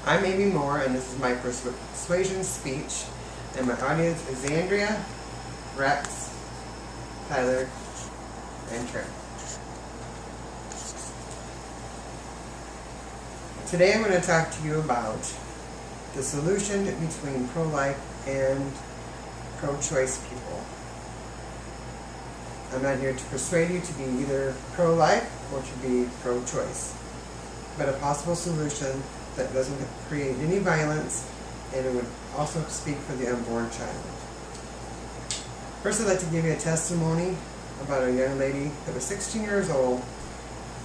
I'm Amy Moore, and this is my persuasion speech. And my audience is Andrea, Rex, Tyler, and Trent. Today I'm going to talk to you about the solution between pro-life and pro-choice people. I'm not here to persuade you to be either pro-life or to be pro-choice, but a possible solution that doesn't create any violence, and it would also speak for the unborn child. First, I'd like to give you a testimony about a young lady that was 16 years old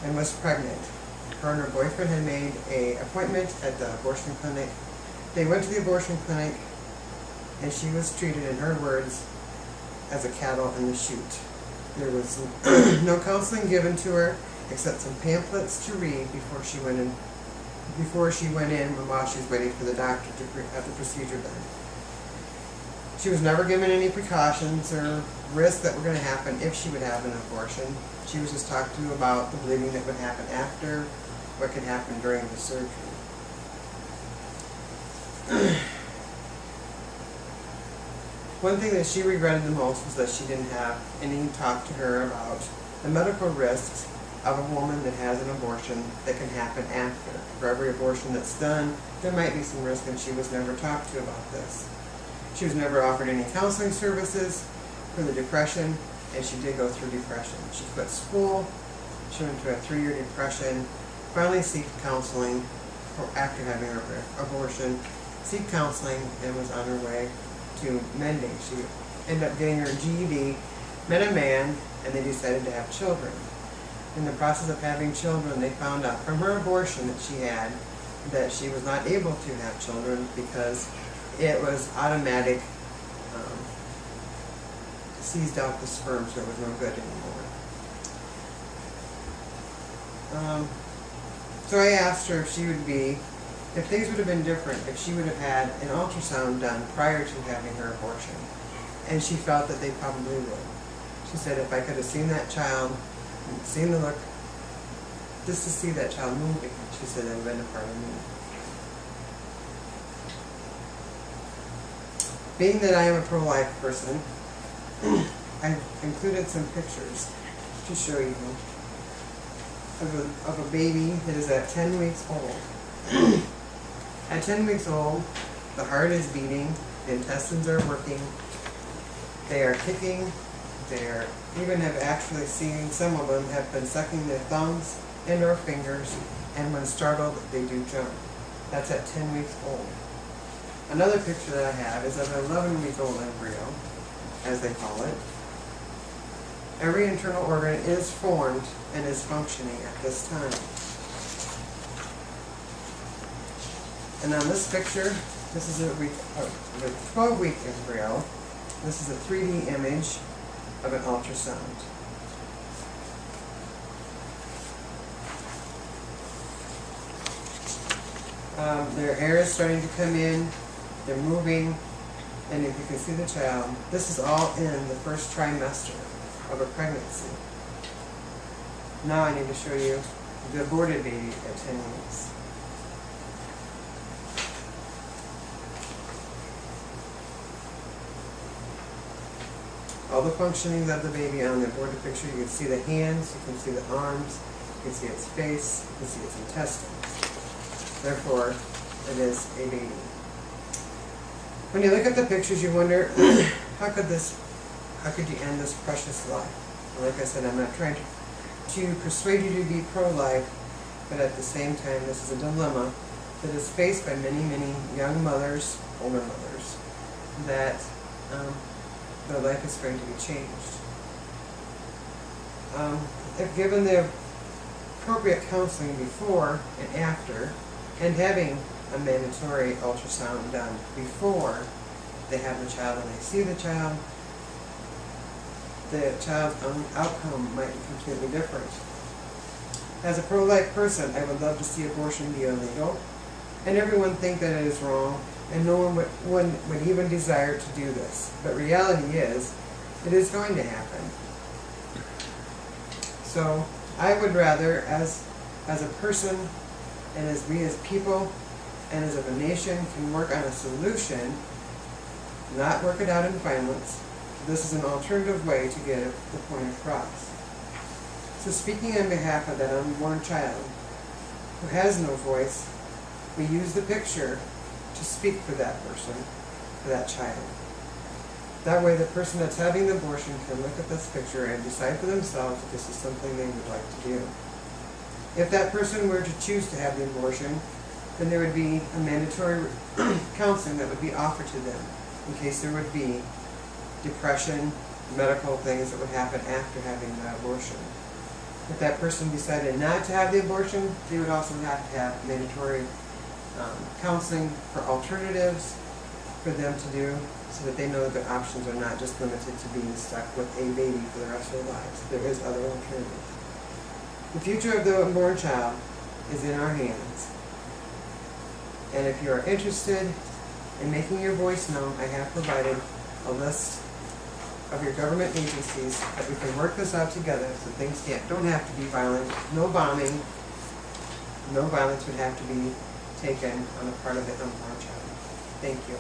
and was pregnant. Her and her boyfriend had made an appointment at the abortion clinic. They went to the abortion clinic, and she was treated, in her words, as a cattle in the chute. There was no counseling given to her except some pamphlets to read before she went in while she was waiting for the doctor to have the procedure done. She was never given any precautions or risks that were going to happen if she would have an abortion. She was just talked to about the bleeding that would happen after, what could happen during the surgery. One thing that she regretted the most was that she didn't have any talk to her about the medical risks of a woman that has an abortion that can happen after. For every abortion that's done, there might be some risk, and she was never talked to about this. She was never offered any counseling services for the depression, and she did go through depression. She quit school, she went into a 3-year depression, finally sought counseling after having her abortion, sought counseling, and was on her way to mending. She ended up getting her GED, met a man, and they decided to have children. In the process of having children, they found out from her abortion that she had that she was not able to have children because it was automatic, seized out the sperm, so it was no good anymore. So I asked her if things would have been different if she would have had an ultrasound done prior to having her abortion. And she felt that they probably would. She said, if I could have seen that child, seen the look, just to see that child moving, she said that would have been a part of me. Being that I am a pro-life person, I've included some pictures to show you of a baby that is at 10 weeks old. At 10 weeks old, the heart is beating, the intestines are working, they are kicking, even have actually seen some of them have been sucking their thumbs and or fingers, and when startled, they do jump. That's at 10 weeks old. Another picture that I have is of an 11-week-old embryo, as they call it. Every internal organ is formed and is functioning at this time. And on this picture, this is a 12-week embryo. This is a 3D image of an ultrasound. Their air is starting to come in, they're moving, and if you can see the child, this is all in the first trimester of a pregnancy. Now I need to show you the aborted baby at 10 weeks. All the functionings of the baby on the aborted picture. You can see the hands, you can see the arms, you can see its face, you can see its intestines. Therefore, it is a baby. When you look at the pictures, you wonder, how could you end this precious life? Well, like I said, I'm not trying to persuade you to be pro-life, but at the same time, this is a dilemma that is faced by many, many young mothers, older mothers, that their life is going to be changed. If given the appropriate counseling before and after, and having a mandatory ultrasound done before they have the child and they see the child's outcome might be completely different. As a pro-life person, I would love to see abortion be illegal, and everyone think that it is wrong, and no one would even desire to do this. But reality is, it is going to happen. So I would rather, as a person, and as we as people, and as if a nation can work on a solution, not work it out in violence, this is an alternative way to get the point across. So speaking on behalf of that unborn child who has no voice, we use the picture to speak for that person, for that child. That way the person that's having the abortion can look at this picture and decide for themselves if this is something they would like to do. If that person were to choose to have the abortion, then there would be a mandatory counseling that would be offered to them in case there would be depression, medical things that would happen after having the abortion. If that person decided not to have the abortion, they would also have to have mandatory counseling for alternatives for them to do so that they know that their options are not just limited to being stuck with a baby for the rest of their lives. There is other alternatives. The future of the unborn child is in our hands. And if you are interested in making your voice known, I have provided a list of your government agencies that we can work this out together so things don't have to be violent. No bombing, no violence would have to be taken on the part of the unborn child. Thank you.